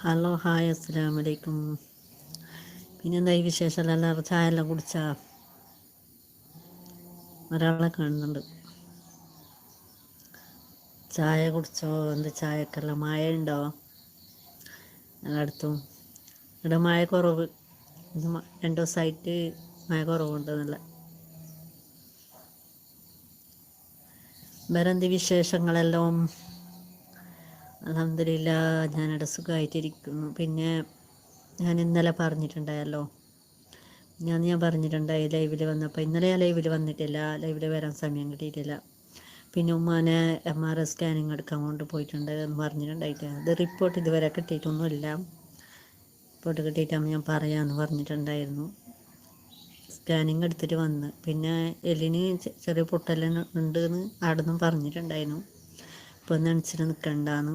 Hello hi അസ്സലാമു അലൈക്കും. പിന്നെന്താ ഈ വിശേഷം? എല്ലാവരും ചായ എല്ലാം കുടിച്ചാ? ഒരാളെ കാണുന്നുണ്ട്. ചായ കുടിച്ചോ? എന്ത് ചായക്കെല്ലാം മഴ ഉണ്ടോ എല്ലായിടത്തും? ഇവിടെ മഴ കുറവ്. ഇത് 2 ദിവസമായിട്ട് മഴ കുറവുണ്ടെന്നല്ല. വേറെന്ത് വിശേഷങ്ങളെല്ലാം? അൽഹംദുലില്ലാഹ്, ഞാനിവിടെ സുഖമായിട്ടിരിക്കുന്നു. പിന്നെ ഞാൻ ഇന്നലെ പറഞ്ഞിട്ടുണ്ടായല്ലോ, ഞാൻ പറഞ്ഞിട്ടുണ്ടായി ലൈവിൽ വന്നപ്പോൾ. ഇന്നലെ ഞാൻ ലൈവിൽ വന്നിട്ടില്ല, ലൈവിൽ വരാൻ സമയം കിട്ടിയിട്ടില്ല. പിന്നെ ഉമ്മാനെ MRI സ്കാനിങ് എടുക്കാൻ കൊണ്ട് പോയിട്ടുണ്ട് എന്ന് പറഞ്ഞിട്ടുണ്ടായിട്ട്, അത് റിപ്പോർട്ട് ഇതുവരെ കിട്ടിയിട്ടൊന്നുമില്ല. റിപ്പോർട്ട് കിട്ടിയിട്ടാകുമ്പോൾ ഞാൻ പറയാമെന്ന് പറഞ്ഞിട്ടുണ്ടായിരുന്നു. സ്കാനിങ് എടുത്തിട്ട് വന്ന്, പിന്നെ എല്ലിന് ചെറിയ പൊട്ടെല്ലാം ഉണ്ട് എന്ന് അവിടെ നിന്നും പറഞ്ഞിട്ടുണ്ടായിരുന്നു. ഇപ്പോൾ നനച്ചിട്ട് നിൽക്കണ്ടെന്ന്.